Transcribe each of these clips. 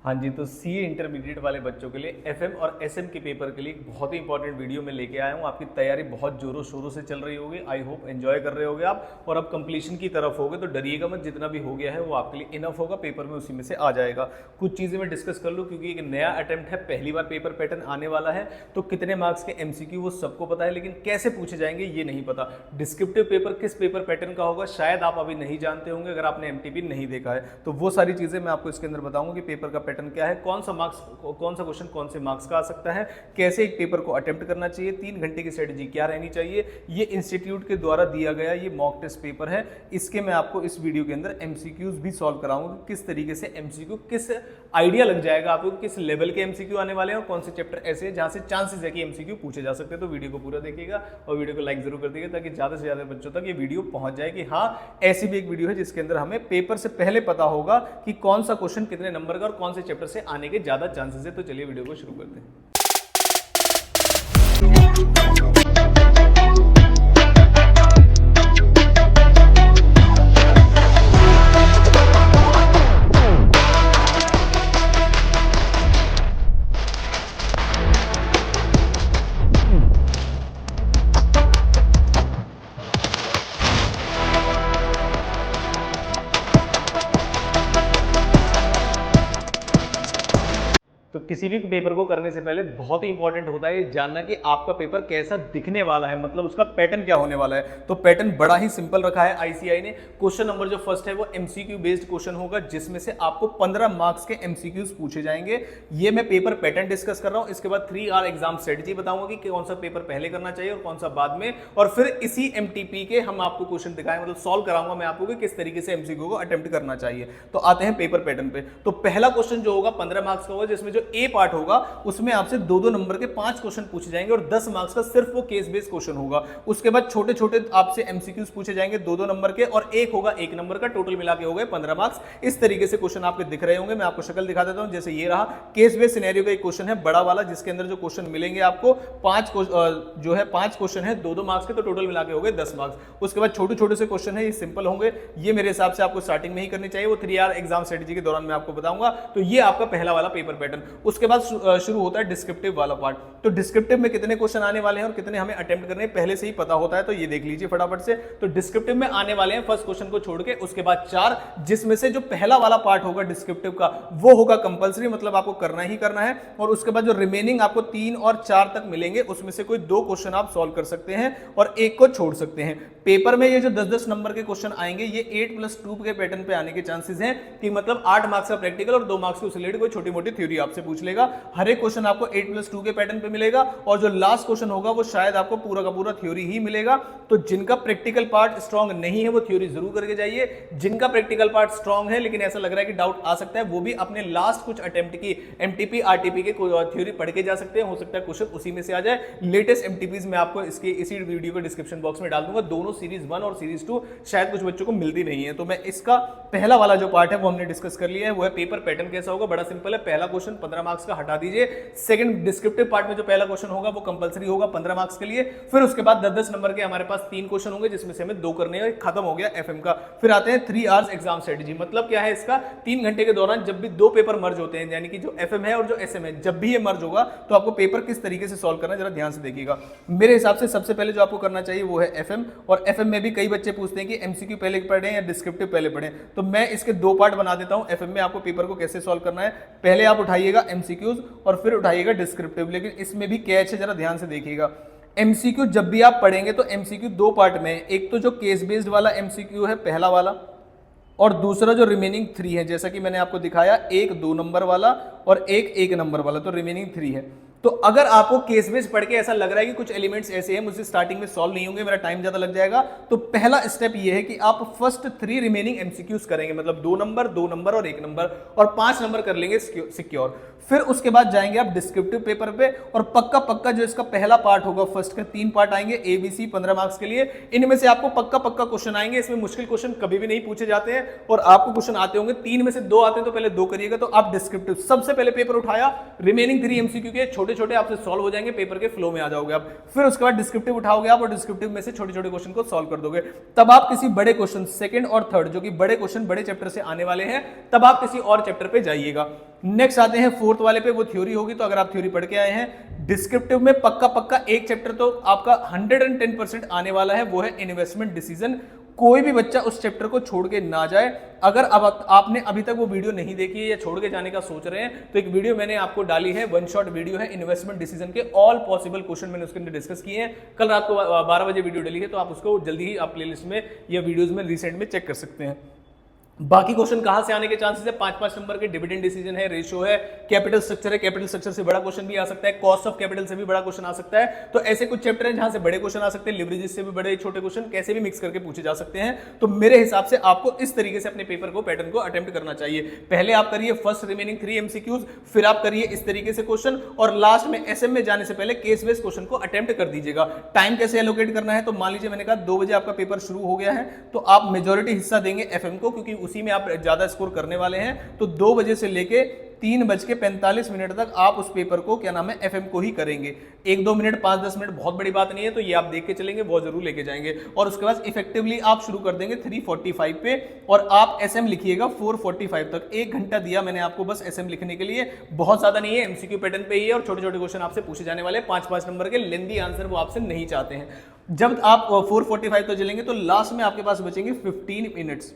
हाँ जी, तो CA intermediate वाले बच्चों के लिए एफएम और एसएम के पेपर के लिए एक बहुत ही इंपॉर्टेंट वीडियो में लेके आया हूँ। आपकी तैयारी बहुत जोरों शोरों से चल रही होगी। आई होप एंजॉय कर रहे होगे आप और अब कंप्लीशन की तरफ होगे, तो डरिएगा मत। जितना भी हो गया है वो आपके लिए इनफ होगा, पेपर में उसी में से आ जाएगा। कुछ चीज़ें मैं डिस्कस कर लूँ क्योंकि एक नया अटेम्प्ट है, पहली बार पेपर पैटर्न आने वाला है। तो कितने मार्क्स के एमसीक्यू वो सबको पता है, लेकिन कैसे पूछे जाएंगे ये नहीं पता। डिस्क्रिप्टिव पेपर किस पेपर पैटर्न का होगा शायद आप अभी नहीं जानते होंगे, अगर आपने एमटीपी नहीं देखा है। तो वो सारी चीज़ें मैं आपको इसके अंदर बताऊंगा कि पेपर का पैटर्न क्या है, कौन सा क्वेश्चन कौन से मार्क्स का आ सकता है, कैसे एक पेपर को अटेम्प्ट करना चाहिए, 3 घंटे की स्ट्रेटेजी क्या रहनी चाहिए। ये इंस्टीट्यूट के द्वारा दिया गया ये मॉक टेस्ट पेपर है। इसके मैं आपको इस वीडियो के अंदर एमसीक्यूज भी सॉल्व कराऊंगा, किस तरीके से एमसीक्यू, किस आइडिया लग जाएगा आपको किस लेवल के एमसीक्यू आने वाले हैं और कौन से चैप्टर ऐसे हैं जहां से चांसेस है कि एमसीक्यू पूछे जा सकते हैं। तो वीडियो को पूरा देखिएगा और वीडियो को लाइक जरूर कर दीजिएगा ताकि ज्यादा से ज्यादा बच्चों तक ये वीडियो पहुंच जाए कि हाँ, ऐसी भी एक वीडियो है जिसके अंदर हमें पेपर से पहले पता होगा कि कौन सा क्वेश्चन कितने नंबर का और कौन से चैप्टर से आने के ज्यादा चांसेस है। तो चलिए वीडियो को शुरू करते हैं। तो किसी भी पेपर को करने से पहले बहुत ही इंपॉर्टेंट होता है जानना कि आपका पेपर कैसा दिखने वाला है, मतलब उसका पैटर्न क्या होने वाला है। तो पैटर्न बड़ा ही सिंपल रखा है आईसीआई ने। क्वेश्चन नंबर जो फर्स्ट है वो एमसीक्यू बेस्ड क्वेश्चन होगा, जिसमें से आपको 15 मार्क्स के एमसीक्यूज पूछे जाएंगे। ये मैं पेपर पैटर्न डिस्कस कर रहा हूं। इसके बाद 3R एग्जाम स्ट्रेटेजी बताऊंगा कि कौन सा पेपर पहले करना चाहिए और कौन सा बाद में, और फिर इसी एमटीपी के हम आपको क्वेश्चन दिखाएं, मतलब सॉल्व कराऊंगा मैं आपको कि किस तरीके से एमसीक्यू को अटेम्प्ट करना चाहिए। तो आते हैं पेपर पैटर्न पे। तो पहला क्वेश्चन जो होगा 15 मार्क्स का होगा, जिसमें जो ए पार्ट होगा उसमें आपसे 2-2 नंबर के 5 क्वेश्चन पूछे जाएंगे और 10 मार्क्स का सिर्फ वो केस बेस्ड क्वेश्चन होगा। उसके बाद छोटे छोटे आपसे एमसीक्यूज पूछे जाएंगे 2-2 नंबर के और एक होगा 1 नंबर का। टोटल मिला के हो गए 15 मार्क्स। इस तरीके से क्वेश्चन आपके दिख रहे होंगे। मैं आपको शक्ल दिखा देता हूं। जैसे ये रहा केस बेस्ड सिनेरियो का एक क्वेश्चन है बड़ा वाला, जिसके अंदर जो क्वेश्चन मिलेंगे आपको 5 क्वेश्चन है 2-2 मार्क्स के, तो टोटल मिला के हो गए 10 मार्क्स। उसके बाद छोटे छोटे से क्वेश्चन है, ये सिंपल होंगे। ये मेरे हिसाब से आपको स्टार्टिंग में ही करनी चाहिए, वो 3R एग्जाम स्ट्रेटेजी के दौरान मैं आपको बताऊंगा। तो ये आपका पहला वाला पेपर पैटर्न। उसके बाद शुरू होता है डिस्क्रिप्टिव वाला पार्ट। तो डिस्क्रिप्टिव में कितने क्वेश्चन आने वाले हैं और कितने हमें अटेम्प्ट करने पहले से ही पता होता है, तो ये देख लीजिए फटाफट से। तो डिस्क्रिप्टिव में आने वाले हैं फर्स्ट क्वेश्चन को छोड़ के, उसके बाद 4, जिसमें से जो पहला वाला पार्ट होगा डिस्क्रिप्टिव का वो होगा कंपलसरी, मतलब आपको करना ही करना है। और उसके बाद जो रिमेनिंग आपको 3 और 4 तक मिलेंगे, उसमें से कोई 2 क्वेश्चन आप सॉल्व कर सकते हैं और 1 को छोड़ सकते हैं। पेपर में ये जो 10-10 नंबर के क्वेश्चन आएंगे, ये 8+2 के पैटर्न पे आने के चांसेस हैं कि मतलब 8 मार्क्स का प्रैक्टिकल और 2 मार्क्स के उससे रिलेटेड कोई छोटी मोटी थ्योरी आपसे पूछ लेगा। हर एक क्वेश्चन आपको 8+2 के पैटर्न पे मिलेगा और जो लास्ट क्वेश्चन होगा वो शायद आपको पूरा का पूरा थ्योरी ही मिलेगा। तो जिनका प्रैक्टिकल पार्ट स्ट्रांग नहीं है वो थ्योरी जरूर करके जाइए। जिनका प्रैक्टिकल पार्ट स्ट्रांग है लेकिन ऐसा लग रहा है कि डाउट आ सकता है, वो भी अपने लास्ट कुछ अटेम्प्ट की एमटीपी आरटीपी के थ्योरी पढ़ के जा सकते हैं। हो सकता है क्वेश्चन उसी में से आ जाए। लेटेस्ट एमटीपीज में आपको इसके इसी वीडियो के डिस्क्रिप्शन बॉक्स में डाल दूंगा। दोनों सीरीज 1 और सीरीज 2 शायद कुछ बच्चों को मिलती नहीं है। तो मैं इसका पहला वाला जो पार्ट है वो हमने डिस्कस कर लिया है। वो है पेपर पैटर्न कैसा होगा, बड़ा सिंपल है। पहला क्वेश्चन 15 मार्क्स का हटा दीजिए। सेकंड डिस्क्रिप्टिव पार्ट में जो पहला क्वेश्चन होगा वो कंपलसरी होगा 15 मार्क्स के लिए। फिर उसके बाद 10-10 नंबर के हमारे पास 3 क्वेश्चन होंगे, जिसमें से हमें 2 करने हैं। खत्म हो गया एफएम का। फिर आते हैं 3 एग्जाम स्ट्रेटेजी। मतलब क्या है इसका, 3 घंटे के दौरान जब भी 2 पेपर मर्ज होते हैं, यानी कि जो एफएम है और जो एसएम है, जब भी ये मर्ज होगा तो आपको पेपर किस तरीके से सॉल्व करना है जरा ध्यान से देखिएगा। मेरे हिसाब से सबसे पहले जो आपको करना चाहिए वो है एफएम। और एफएम में भी कई बच्चे पूछते हैं कि एमसीक्यू पहले पढ़ें या डिस्क्रिप्टिव पहले पढ़ें, तो मैं इसके 2 पार्ट बना देता हूं। एफएम में आपको पेपर को कैसे सॉल्व करना है, पहले आप उठाइएगा एमसीक्यूज और फिर उठाइएगा डिस्क्रिप्टिव। लेकिन इसमें भी कैच है, जरा ध्यान से देखिएगा। एमसीक्यू जब भी आप पढ़ेंगे तो एमसीक्यू 2 पार्ट में है। एक तो जो केस बेस्ड वाला एमसीक्यू है पहला वाला, और दूसरा जो रिमेनिंग 3 है, जैसा कि मैंने आपको दिखाया, एक 2 नंबर वाला और एक 1 नंबर वाला, तो रिमेनिंग 3 है। तो अगर आपको केस बेस पढ़ के ऐसा लग रहा है कि कुछ एलिमेंट्स ऐसे हैं मुझसे स्टार्टिंग में सॉल्व नहीं होंगे, मेरा टाइम ज्यादा लग जाएगा, तो पहला स्टेप ये है कि आप फर्स्ट 3 रिमेनिंग एमसीक्यूज करेंगे, मतलब 2 नंबर 2 नंबर और 1 नंबर, और 5 नंबर कर लेंगे सिक्योर। फिर उसके बाद जाएंगे आप डिस्क्रिप्टिव पेपर पे और पक्का पक्का जो इसका पहला पार्ट होगा, फर्स्ट के 3 पार्ट आएंगे ABC 15 मार्क्स के लिए। इनमें से आपको पक्का पक्का क्वेश्चन आएंगे। इसमें मुश्किल क्वेश्चन कभी भी नहीं पूछे जाते हैं और आपको क्वेश्चन आते होंगे 3 में से 2 आते हैं, तो पहले 2 करिएगा। तो आप डिस्क्रिप्टिव सबसे पहले पेपर उठाया, रिमेनिंग 3 एमसीक्यू के छोटे छोटे आपसे सॉल्व हो जाएंगे, पेपर के फ्लो में आ जाओगे आप। फिर उसके बाद डिस्क्रिप्टिव उठाओगे आप और डिस्क्रिप्टिव में से छोटे छोटे क्वेश्चन को सॉल्व कर दोगे। तब आप किसी बड़े क्वेश्चन सेकंड और थर्ड, जो कि बड़े क्वेश्चन बड़े चैप्टर से आने वाले हैं, तब आप किसी और चैप्टर पे जाइएगा। नेक्स्ट आते हैं फोर्थ वाले पे, वो थ्योरी होगी, तो अगर आप थ्योरी पढ़ के आए हैं, डिस्क्रिप्टिव में पक्का पक्का एक चैप्टर तो आपका 110% आने वाला है, वो है इन्वेस्टमेंट डिसीजन। कोई भी बच्चा उस चैप्टर को छोड़ के ना जाए। अगर अब आपने अभी तक वो वीडियो नहीं देखी है या छोड़ के जाने का सोच रहे हैं, तो एक वीडियो मैंने आपको डाली है, वन शॉट वीडियो है इन्वेस्टमेंट डिसीजन के, ऑल पॉसिबल क्वेश्चन मैंने उसके अंदर डिस्कस किए हैं। कल रात को 12 बजे वीडियो डली है, तो आप उसको जल्दी ही आप प्लेलिस्ट में या वीडियोज में रिसेंट में चेक कर सकते हैं। बाकी क्वेश्चन कहां से आने के चांसेस है, 5-5 नंबर के, डिविडेंड डिसीजन है, रेशियो है, कैपिटल स्ट्रक्चर है, कैपिटल स्ट्रक्चर से बड़ा क्वेश्चन भी आ सकता है, कॉस्ट ऑफ कैपिटल से भी बड़ा क्वेश्चन आ सकता है। तो ऐसे कुछ चैप्टर हैं जहां से बड़े क्वेश्चन आ सकते हैं, लिवरेजेस से भी बड़े छोटे क्वेश्चन कैसे भी मिक्स करके पूछे जा सकते हैं। तो मेरे हिसाब से आपको इस तरीके से अपने पेपर को, पैटर्न को अटेम्प्ट करना चाहिए। पहले आप करिए फर्स्ट रिमेनिंग 3 एमसीक्यूज, फिर आप करिए इस तरीके से क्वेश्चन, और लास्ट में एसएम में जाने से पहले केस बेस्ड क्वेश्चन को अटेम्प्ट कर दीजिएगा। टाइम कैसे एलोकेट करना है, तो मान लीजिए मैंने कहा 2 बजे आपका पेपर शुरू हो गया है, तो आप मेजोरिटी हिस्सा देंगे एफएम को, क्योंकि उसी में आप ज्यादा स्कोर करने वाले हैं। तो 2 बजे से लेके 3:45 तक आप उस पेपर को, क्या नाम है, एफएम को ही करेंगे। 1-2 मिनट, 5-10 मिनट बहुत बड़ी बात नहीं है, तो ये आप देख के चलेंगे, बहुत जरूर लेके जाएंगे। और उसके बाद इफेक्टिवली आप शुरू कर देंगे 3:45 पे, और आप एसएम लिखिएगा 4:45 तक। 1 घंटा दिया मैंने आपको बस एसएम लिखने के लिए, बहुत ज्यादा नहीं है, एमसीक्यू पैटर्न पे ही है, और छोटे छोटे क्वेश्चन आपसे पूछे जाने वाले, 5-5 नंबर के लेंदी आंसर वो आपसे नहीं चाहते हैं। जब आप 4:45 तक चलेंगे, तो लास्ट में आपके पास बचेंगे 15 मिनट्स।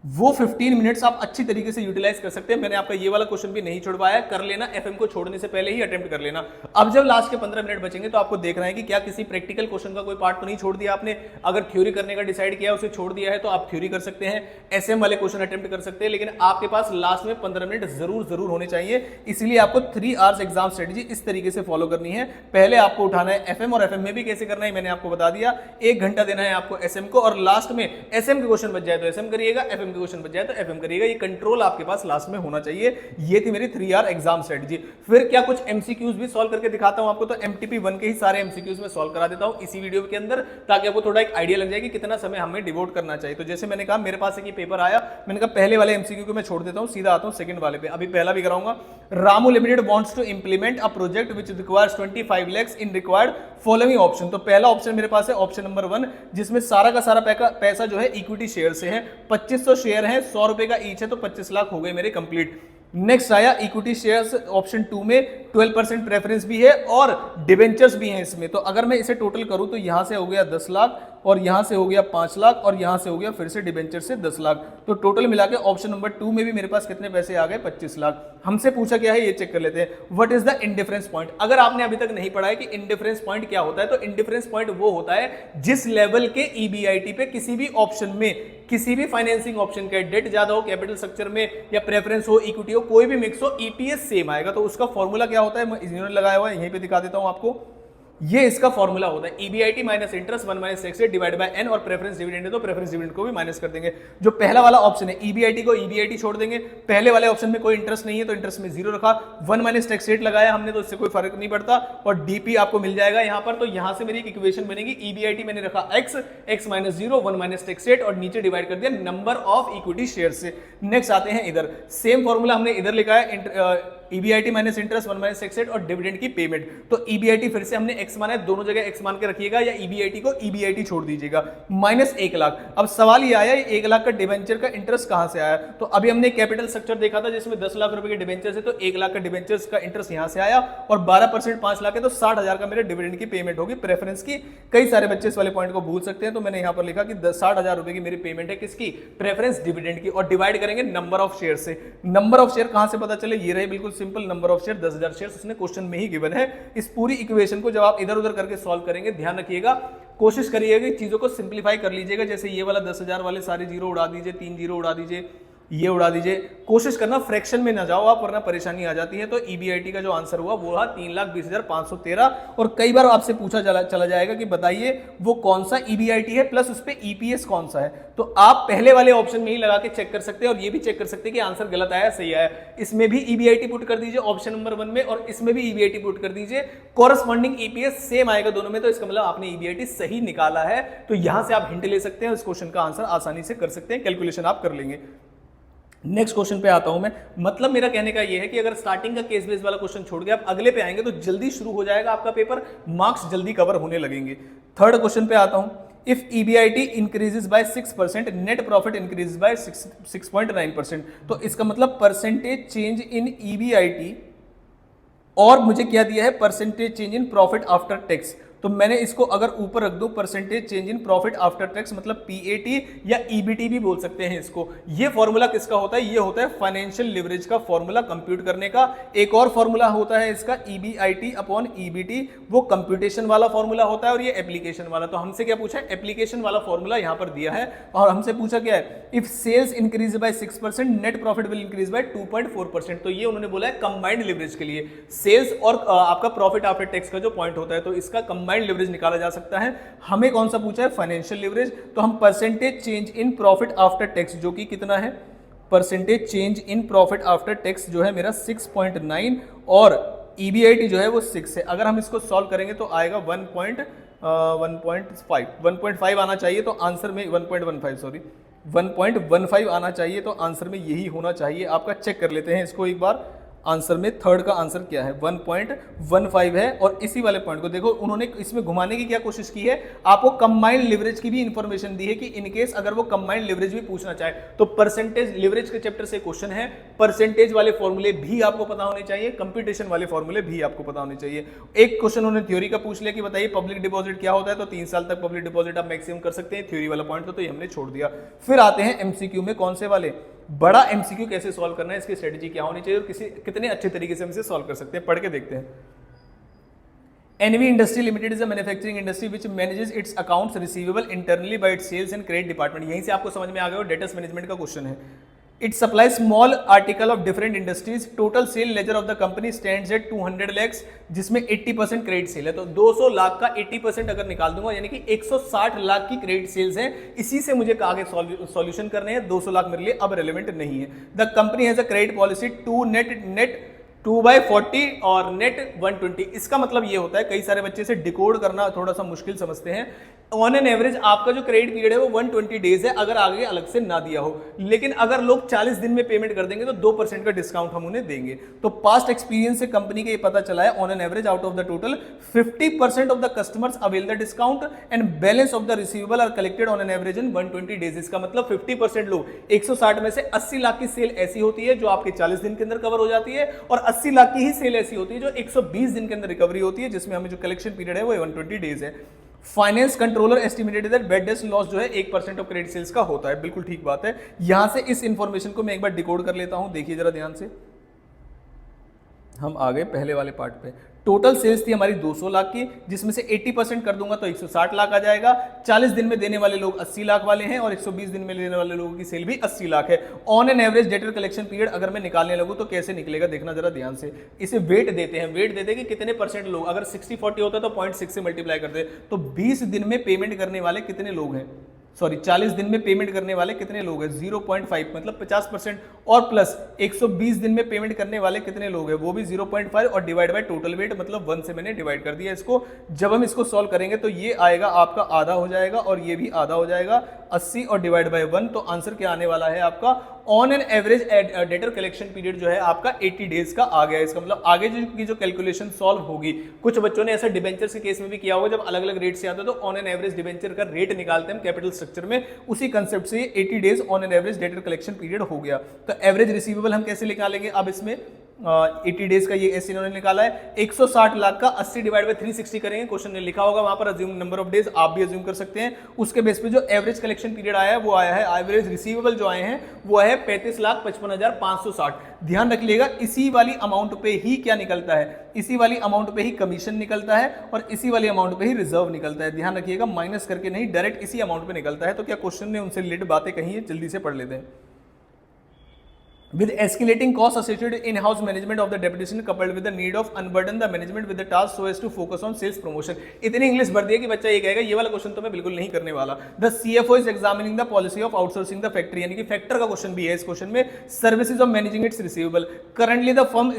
वो 15 मिनट्स आप अच्छी तरीके से यूटिलाइज कर सकते हैं। मैंने आपका ये वाला क्वेश्चन भी नहीं छुड़वाया, कर लेना, एफएम को छोड़ने से पहले ही अटेम्प्ट कर लेना। अब जब लास्ट के 15 मिनट बचेंगे, तो आपको देखना है कि क्या किसी प्रैक्टिकल क्वेश्चन का कोई पार्ट तो नहीं छोड़ दिया आपने। अगर थ्योरी करने का डिसाइड किया, उसे छोड़ दिया है, तो आप थ्योरी कर सकते हैं, एसएम वाले क्वेश्चन अटेम्प्ट कर सकते हैं, लेकिन आपके पास लास्ट में 15 मिनट जरूर होने चाहिए। इसलिए आपको 3 आवर्स एग्जाम स्ट्रेटेजी इस तरीके से फॉलो करनी है। पहले आपको उठाना है एफएम, और एफएम में भी कैसे करना है मैंने आपको बता दिया। 1 घंटा देना है आपको एसएम को, और लास्ट में एसएम के क्वेश्चन बच जाए तो एसएम करिएगा, एफएम के क्वेश्चन बच जाए तो करिएगा। ये कंट्रोल आपके पास लास्ट में होना चाहिए। ये थी मेरी 3 आवर एग्जाम स्ट्रेटजी। फिर क्या कुछ एमसीक्यूज भी सॉल्व करके दिखाता हूं आपको, तो एमटीपी 1 के ही सारे एमसीक्यूज में सॉल्व करा देता हूं इसी वीडियो के अंदर, ताकि आपको थोड़ा एक आइडिया लग जाए कि कितना समय हमें डिवोट करना चाहिए। तो जैसे मैंने कहा, मेरे पास एक पेपर आया, मैंने कहा पहले वाले एमसीक्यू को मैं छोड़ देता हूं, सीधा आता हूं सेकंड वाले पे। अभी पहला भी कराऊंगा। Ramu limited wants to implement a project which requires 25 lakhs in required following option. तो पहला ऑप्शन मेरे पास है ऑप्शन नंबर 1, जिसमें सारा का सारा पैसा जो है इक्विटी शेयर से है। 2500 शेयर है, 100 रुपए का ईच है, तो 25 लाख हो गए मेरे कंप्लीट। नेक्स्ट आया इक्विटी शेयर्स ऑप्शन 2 में 12% प्रेफरेंस भी है और डिवेंचर्स भी हैं इसमें। तो अगर मैं इसे टोटल करूं, तो यहां से हो गया 10 लाख, और यहां से हो गया 5 लाख, और यहां से हो गया फिर से डिवेंचर से 10 लाख। तो टोटल मिला के ऑप्शन नंबर 2 में भी मेरे पास कितने पैसे आ गए, 25 लाख। हमसे पूछा क्या है, ये चेक कर लेते हैं। What is the indifference point. अगर आपने अभी तक नहीं पढ़ा है कि इंडिफरेंस पॉइंट क्या होता है, तो इंडिफरेंस पॉइंट वो होता है जिस लेवल के ईबीआईटी पे किसी भी ऑप्शन में, किसी भी फाइनेंसिंग ऑप्शन का डेट ज्यादा हो, कैपिटल स्ट्रक्चर में, या प्रेफरेंस हो, इक्विटी हो, कोई भी मिक्स हो, ईपीएस सेम आएगा। तो उसका फॉर्मूला क्या होता है, मैं इन्होंने लगाया हुआ है, यहीं पे दिखा देता हूं आपको। ये इसका फॉर्मूला होता है EBIT minus interest 1 minus tax rate divide by N, और प्रेफरेंस डिविडेंड है तो प्रेफरेंस डिविडेंड को भी माइनस कर देंगे। जो पहला वाला ऑप्शन है ईबीआईटी को ईबीआईटी छोड़ देंगे। पहले वाले ऑप्शन में कोई इंटरेस्ट नहीं है, तो इंटरेस्ट में 0 रखा। 1 माइनस टैक्स रेट लगाया हमने, तो इससे कोई फर्क नहीं पड़ता, और डीपी आपको मिल जाएगा यहाँ पर। तो यहाँ से मेरी एक इक्वेशन बनेगी, ईबीआईटी मैंने रखा x minus 0, 1 minus tax rate, और नीचे डिवाइड कर दिया नंबर ऑफ इक्विटी शेयर से। नेक्स्ट आते हैं इधर, सेम फॉर्मूला हमने इधर लिखा है, EBIT minus interest 1 minus tax rate और डिविडेंड की पेमेंट। तो ईबीआईटी फिर से हमने एक्स माना है, दोनों जगह एक्स मान के रखिएगा, या ईबीआईटी को ईबीआईटी छोड़ दीजिएगा। माइनस 1 लाख। अब सवाल ये आया, 1 लाख का डिवेंचर का इंटरेस्ट कहां से आया। तो अभी हमने कैपिटल स्ट्रक्चर देखा था जिसमें 10 लाख रुपए के डिवेंचर है, तो 1 लाख का डिवेंचर्स का इंटरेस्ट यहां से आया, और 12% 5 लाख है, तो 60,000 का मेरे डिविडेंड की पेमेंट होगी प्रेफरेंस की। कई सारे बच्चे इस वाले पॉइंट को भूल सकते हैं, तो मैंने यहां पर लिखा कि 60,000 रुपए की मेरी पेमेंट है, किसकी, प्रेफरेंस डिविडेंड की, और डिवाइड करेंगे नंबर ऑफ शेयर से। नंबर ऑफ शेयर कहां से पता चले, ये रहे बिल्कुल simple, number of share 10,000 shares उसने क्वेश्चन में ही गिवन है। इस पूरी इक्वेशन को जब आप इधर उधर करके सॉल्व करेंगे, ध्यान रखिएगा, कोशिश करिएगा कि चीजों को सिंप्लीफाई कर लीजिएगा। जैसे ये वाला 10,000 वाले सारे जीरो उड़ा दीजिए, 3 जीरो उड़ा दीजिए, ये उड़ा दीजिए। कोशिश करना फ्रैक्शन में ना जाओ आप, वरना परेशानी आ जाती है। तो ईबीआईटी का जो आंसर हुआ वो रहा 3,20,513। और कई बार आपसे पूछा चला जाएगा कि बताइए वो कौन सा ईबीआईटी है प्लस उस पे ईपीएस कौन सा है। तो आप पहले वाले ऑप्शन में ही लगा के चेक कर सकते हैं, और ये भी चेक कर सकते हैं कि आंसर गलत आया सही आया। इसमें भी ईबीआईटी पुट कर दीजिए ऑप्शन नंबर 1 में, और इसमें भी ईबीआईटी पुट कर दीजिए, कॉरस्पॉन्डिंग ईपीएस सेम आएगा दोनों में। तो इसका मतलब आपने ईबीआईटी सही निकाला है। तो यहां से आप हिंट ले सकते हैं, इस क्वेश्चन का आंसर आसानी से कर सकते हैं, कैलकुलेशन आप कर लेंगे। नेक्स्ट क्वेश्चन पे आता हूं मैं। मतलब मेरा कहने का ये है कि अगर स्टार्टिंग का केस बेस वाला क्वेश्चन छोड़ के आप अगले पे आएंगे, तो जल्दी शुरू हो जाएगा आपका पेपर, मार्क्स जल्दी कवर होने लगेंगे। थर्ड क्वेश्चन पे आता हूं। If EBIT increases by 6%, net profit increases by 6.9%। तो इसका मतलब परसेंटेज चेंज इन ईबीआईटी और मुझे क्या दिया है, percentage change in profit after tax. तो मैंने इसको अगर ऊपर रख दूं percentage change in profit after tax, मतलब पीएटी या ईबीटी भी बोल सकते हैं इसको। ये फॉर्मूला किसका होता है, ये होता है फाइनेंशियल लिवरेज का फॉर्मूला कंप्यूट करने का। एक और फॉर्मूला होता है इसका ईबीआईटी अपॉन ईबीटी, वो कंप्यूटेशन वाला फॉर्मूला होता है और ये एप्लीकेशन वाला। तो हमसे क्या पूछा है, एप्लीकेशन वाला फॉर्मूला यहां पर दिया है और हमसे पूछा क्या है, if sales increase by 6% net profit will increase by 2.4%। तो ये उन्होंने बोला है कंबाइंड लिवरेज के लिए, सेल्स और आपका प्रॉफिट आफ्टर टैक्स का जो पॉइंट होता है, तो इसका कंबाइंड लिवरेज निकाला जा सकता है। हमें कौन सा पूछा है, फाइनेंशियल लिवरेज। तो हम percentage change in profit after tax जो कि कितना है, percentage change in profit after tax जो है मेरा 6.9 और ईबीआईटी जो है वो 6 है। अगर हम इसको सॉल्व करेंगे तो आएगा 1.5 आना चाहिए, तो आंसर में 1.15 आना चाहिए, तो आंसर में यही होना चाहिए आपका। चेक कर लेते हैं इसको एक बार, आंसर में थर्ड का आंसर क्या है, 1.15 है। और इसी वाले पॉइंट को देखो, उन्होंने इसमें घुमाने की क्या कोशिश की है, आपको कंबाइंड लिवरेज की भी इंफॉर्मेशन दी है कि इन केस अगर वो कंबाइंड लिवरेज भी पूछना चाहे तो परसेंटेज लिवरेज के चैप्टर से क्वेश्चन है, परसेंटेज वाले फॉर्मूले भी आपको पता होने चाहिए, कंप्यूटेशन वाले फॉर्मूले भी आपको पता होने चाहिए। एक क्वेश्चन उन्होंने थ्योरी का पूछ लिया कि बताइए पब्लिक डिपॉजिट क्या होता है, तो 3 साल तक पब्लिक डिपॉजिट आप मैक्सिमम कर सकते हैं, थ्योरी वाला पॉइंट तो ये हमने छोड़ दिया। फिर आते हैं एमसीक्यू में, कौन से वाले, बड़ा एमसीक्यू कैसे सॉल्व करना है, इसकी स्ट्रेटजी क्या होनी चाहिए और कितने अच्छे तरीके से हम इसे सॉल्व कर सकते हैं, पढ़ के देखते हैं। NV industry limited is a manufacturing industry which manages its accounts receivable internally by its sales and credit department. यहीं से आपको समझ में आ गया, डेटर्स मैनेजमेंट का क्वेश्चन है। It supply small article of different industries, total sale ledger of the company stands at 200 lakh, जिसमें 80% क्रेडिट सेल है। तो 200 लाख का 80% अगर निकाल दूंगा यानी कि 160 लाख की क्रेडिट सेल्स हैं, इसी से मुझे आगे सॉल्यूशन करने हैं। 200 लाख मेरे लिए अब रेलेवेंट नहीं है। The company has a credit policy to net 2/40 और नेट 120। इसका मतलब ये होता है, कई सारे बच्चे से डिकोड करना थोड़ा सा मुश्किल समझते हैं। ऑन एन एवरेज आपका जो क्रेडिट पीरियड है वो 120 डेज है, अगर आगे अलग से ना दिया हो। लेकिन अगर लोग 40 दिन में पेमेंट कर देंगे तो 2% का डिस्काउंट हम उन्हें देंगे। तो पास्ट एक्सपीरियंस से कंपनी के ये पता चला है, on an average out of the total 50% of the customers avail the discount and balance of the receivable are collected on an average in 120 days. इसका मतलब 50% लोग, 160 में से 80 लाख की सेल ऐसी होती है जो आपके 40 दिन के अंदर कवर हो जाती है, और 80 लाख की ही सेल ऐसी होती है जो 120 दिन के अंदर रिकवरी होती है, जिसमें हमें जो कलेक्शन पीरियड है वो 120 डेज है। Finance controller estimated that bad debt loss जो है 1% ऑफ क्रेडिट सेल्स का होता है। बिल्कुल ठीक बात है। यहां से इस इंफॉर्मेशन को मैं एक बार डिकोड कर लेता हूं, देखिए जरा ध्यान से। हम आ गए पहले वाले पार्ट पे। टोटल सेल्स थी हमारी 200 लाख की, जिसमें से 80% कर दूंगा तो 160 लाख आ जाएगा। 40 दिन में देने वाले लोग 80 लाख वाले हैं और 120 दिन में लेने वाले लोगों की सेल भी 80 लाख है। On an average debtor collection period अगर मैं निकालने लगूं तो कैसे निकलेगा, देखना जरा ध्यान से। इसे वेट देते हैं, वेट देते हैं कि कितने परसेंट लोग, अगर 60-40 होता है तो 0.6 से मल्टीप्लाई करते, तो 20 दिन में पेमेंट करने वाले कितने लोग हैं, 40 दिन में पेमेंट करने वाले कितने लोग हैं, 0.5 मतलब 50%, और प्लस 120 दिन में पेमेंट करने वाले कितने लोग हैं, वो भी 0.5, और डिवाइड बाय टोटल वेट मतलब 1 से मैंने डिवाइड कर दिया इसको। जब हम इसको सॉल्व करेंगे तो ये आएगा आपका आधा हो जाएगा और ये भी आधा हो जाएगा, 80 और डिवाइड बाय 1। तो आंसर क्या आने वाला है आपका, on an average debtor collection period जो है आपका 80 डेज का आ गया। इसका मतलब आगे की जो कैलकुलेशन सॉल्व होगी, कुछ बच्चों ने ऐसा डिबेंचर के केस में भी किया होगा, जब अलग अलग रेट से आता है तो ऑन एन एवरेज डिबेंचर का रेट निकालते हैं कैपिटल स्ट्रक्चर में, उसी कंसेप्ट से 80 days on an average debtor collection period हो गया। तो एवरेज रिसीवेबल हम कैसे निकालेंगे, अब इसमें 80 डेज का ये ऐसे इन्होंने निकाला है, 160 लाख का 80 डिवाइड बाय 360 करेंगे, क्वेश्चन ने लिखा होगा वहां पर अज्यूम नंबर ऑफ डेज, आप भी अज्यूम कर सकते हैं। उसके बेस पे जो एवरेज कलेक्शन पीरियड आया है वो आया है, एवरेज रिसीवेबल जो आए हैं वो है 35,55,560। ध्यान रखिएगा, इसी वाली अमाउंट पे ही क्या निकलता है, इसी वाली अमाउंट पे ही कमीशन निकलता है और इसी वाली अमाउंट पे ही रिजर्व निकलता है। ध्यान रखिएगा, माइनस करके नहीं, डायरेक्ट इसी अमाउंट पे निकलता है। तो क्या क्वेश्चन ने उनसे रिलेटेड बातें कही है, जल्दी से पढ़ लेते हैं। With escalating costs associated in-house management of the deputation coupled with the need of unburden the management with the task so as to focus on sales promotion। इतनी इंग्लिश भर दी है कि बच्चा ये कहेगा ये वाला क्वेश्चन तो मैं बिल्कुल नहीं करने वाला। The CFO is examining the policy of outsourcing the factory, यानी कि फैक्टर का क्वेश्चन भी है इस क्वेश्चन में। Services of managing its receivable, currently the firm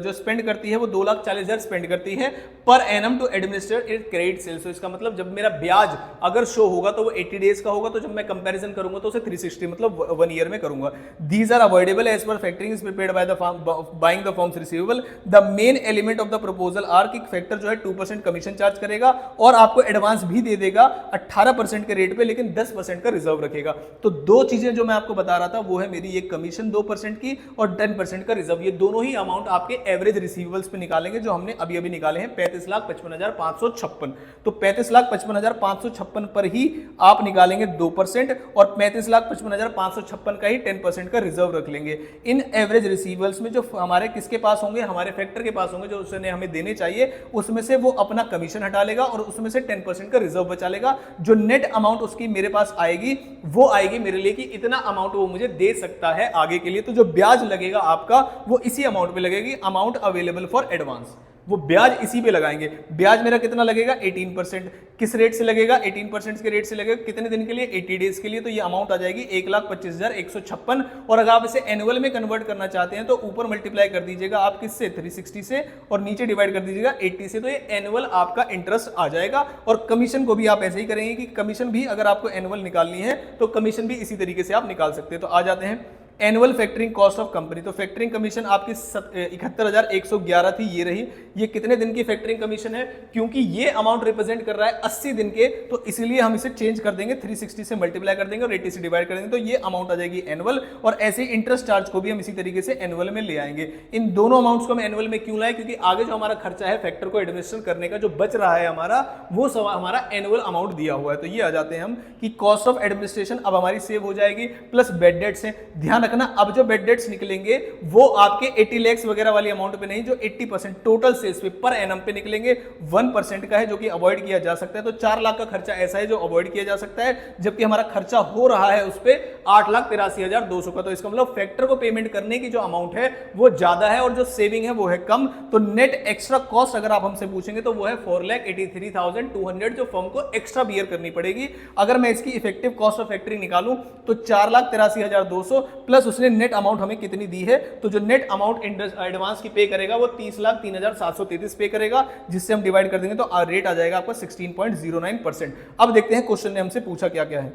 जो स्पेंड करती है वो 2,40,000 स्पेंड करती है per annum to administer it credit sales. इसका मतलब जब मेरा ब्याज अगर शो होगा तो वो 80 डेज का होगा, तो जब मैं कंपेरिजन करूंगा तो उसे 360 मतलब 1 ईयर में करूंगा। These are avoidable payable as per factoring is prepared by the firm buying the firm's receivable. The main element of the proposal are कि फैक्टर जो है 2% कमीशन चार्ज करेगा और आपको एडवांस भी दे देगा 18% के रेट पे, लेकिन 10% का रिजर्व रखेगा। तो दो चीजें जो मैं आपको बता रहा था वो है मेरी ये कमीशन 2% की और 10% का रिजर्व। ये दोनों ही अमाउंट आपके एवरेज रिसीवेबल्स पे निकालेंगे जो हमने अभी अभी निकाले हैं 35,55,556। तो 35,55,556 पर ही आप निकालेंगे 2% और 35,55,556 का ही 10% का रिजर्व रख लेंगे। इन एवरेज रिसीवेबल्स में जो हमारे किसके पास होंगे, हमारे फैक्टर के पास होंगे, जो उसने हमें देने चाहिए, उसमें से वो अपना कमीशन हटा लेगा और उसमें से 10% का रिजर्व बचा लेगा। जो नेट अमाउंट उसकी मेरे पास आएगी वो आएगी मेरे लिए कि इतना अमाउंट वो मुझे दे सकता है आगे के लिए। तो जो ब्याज लगेगा आपका वो इसी अमाउंट पे लगेगी, अमाउंट अवेलेबल फॉर एडवांस, वो ब्याज इसी पे लगाएंगे। ब्याज मेरा कितना लगेगा 18%। किस रेट से लगेगा 18% के रेट से लगेगा, कितने दिन के लिए 80 डेज के लिए। तो ये अमाउंट आ जाएगी 1,25,156। और अगर आप इसे एनुअल में कन्वर्ट करना चाहते हैं तो ऊपर मल्टीप्लाई कर दीजिएगा आप किससे 360 से और नीचे डिवाइड कर दीजिएगा 80 से। तो ये एनुअल आपका इंटरेस्ट आ जाएगा। और कमीशन को भी आप ऐसे ही करेंगे कि कमीशन भी अगर आपको एनुअल निकालनी है तो कमीशन भी इसी तरीके से आप निकाल सकते हैं। तो आ जाते हैं annual factoring cost of company. तो फैक्टरिंग कमीशन आपकी 71,111 थी, ये रही। ये कितने दिन की फैक्टरिंग कमीशन है, क्योंकि ये अमाउंट रिप्रेजेंट कर रहा है 80 दिन के, तो इसीलिए हम इसे चेंज कर देंगे, 360 से मल्टीप्लाई कर देंगे और 80 से डिवाइड कर देंगे। तो ये अमाउंट आ जाएगी एनुअल। और ऐसे इंटरेस्ट चार्ज को भी हम इसी तरीके से एनुअल में ले आएंगे। इन दोनों अमाउंट्स को हम एनुअल में क्यों लाए, क्योंकि आगे जो हमारा खर्चा है फैक्टर को एडमिनिस्ट्रेट करने का जो बच रहा है हमारा, वो हमारा एनुअल अमाउंट दिया हुआ है। तो ये आ जाते हैं हम कि कॉस्ट ऑफ एडमिनिस्ट्रेशन अब हमारी सेव हो जाएगी, प्लस बेड डेट्स है। ध्यान रखना अब जो बेड डेट्स निकलेंगे वो आपके 80 लाख वगैरह वाली अमाउंट पे नहीं, जो 80% टोटल सेल्स पे पर एनम पे निकलेंगे। 1% का है जो कि अवॉइड किया जा सकता है। तो 4 लाख का खर्चा ऐसा है जो अवॉइड किया जा सकता है, जबकि हमारा खर्चा हो रहा है उस पे 8,83,200 का। तो इसका मतलब फैक्टर को पेमेंट करने की जो अमाउंट है वो ज्यादा है और जो सेविंग है वो है कम। तो नेट एक्स्ट्रा कॉस्ट अगर आप हमसे पूछेंगे तो वो है 4,83,200 जो फर्म को एक्स्ट्रा बियर करनी पड़ेगी। अगर मैं इसकी इफेक्टिव कॉस्ट ऑफ फैक्टरिंग निकालूं तो 4,83,200 प्लस उसने नेट अमाउंट हमें कितनी दी है, तो जो नेट अमाउंट एडवांस की पे करेगा वो 30,03,733 पे करेगा, जिससे हम डिवाइड कर देंगे तो रेट आ जाएगा आपका 16.09%। अब देखते हैं क्वेश्चन ने हमसे पूछा क्या क्या है।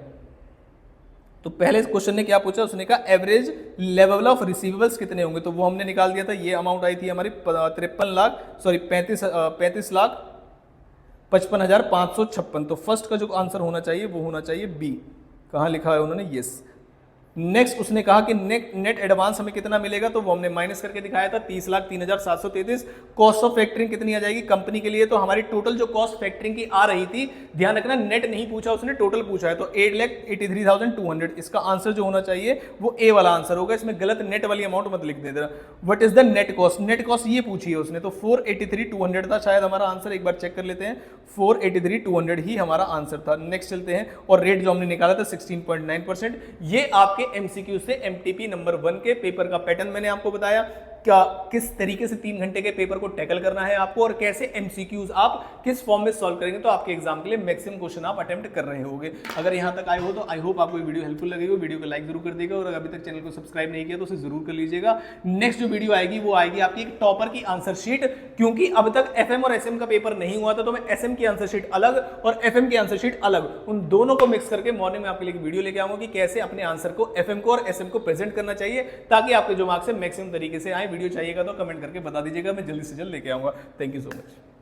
तो पहले क्वेश्चन ने क्या पूछा, उसने कहा एवरेज लेवल ऑफ रिसीवेबल्स कितने होंगे, तो वो हमने निकाल दिया था। ये अमाउंट आई थी हमारी 35,55,556। तो फर्स्ट का जो आंसर होना चाहिए वो होना चाहिए बी। कहां लिखा है उन्होंने, यस। नेक्स्ट उसने कहा कि नेट एडवांस हमें कितना मिलेगा, तो वो हमने माइनस करके दिखाया था 30,03,733। कॉस्ट ऑफ फैक्टरिंग कितनी आ जाएगी कंपनी के लिए, तो हमारी टोटल जो कॉस्ट फैक्टरिंग की आ रही थी, ध्यान रखना नेट नहीं पूछा उसने, टोटल पूछा है, तो 8,83,200। इसका आंसर जो होना चाहिए वो ए वाला आंसर होगा। इसमें गलत नेट वाली अमाउंट मत लिख देना। What is the net cost, net cost ये पूछी है उसने, तो 483,200 था शायद हमारा आंसर। एक बार चेक कर लेते हैं, 483,200 ही हमारा आंसर था। नेक्स्ट चलते हैं, और रेट जो हमने निकाला था 16.9%। ये आपके एमसीक्यू से एमटीपी नंबर 1 के पेपर का पैटर्न मैंने आपको बताया, क्या किस तरीके से 3 घंटे के पेपर को टैकल करना है आपको, और कैसे एमसीक्यूज आप किस फॉर्म में सॉल्व करेंगे तो आपके एग्जाम के लिए मैक्सिमम क्वेश्चन आप अटेम्प्ट कर रहे होंगे। अगर यहां तक आए हो तो आई होप आपको ये वीडियो हेल्पफुल लगी हो। वीडियो को लाइक जरूर कर देगा, और अभी तक चैनल को सब्सक्राइब नहीं किया तो उसे जरूर कर लीजिएगा। नेक्स्ट जो वीडियो आएगी वो आएगी आपकी एक टॉपर की आंसर शीट, क्योंकि अब तक एफएम और एसएम का पेपर नहीं हुआ था, तो मैं एसएम की आंसर शीट अलग और एफएम की आंसर शीट अलग, उन दोनों को मिक्स करके मॉर्निंग में आपके लिए वीडियो लेके आऊंगा कि कैसे अपने आंसर को एफएम को और एसएम को प्रेजेंट करना चाहिए, ताकि आपके जो मार्क्स है मैक्सिमम तरीके से आए। वीडियो चाहिएगा तो कमेंट करके बता दीजिएगा, मैं जल्दी से जल्द लेके आऊंगा। Thank you so much.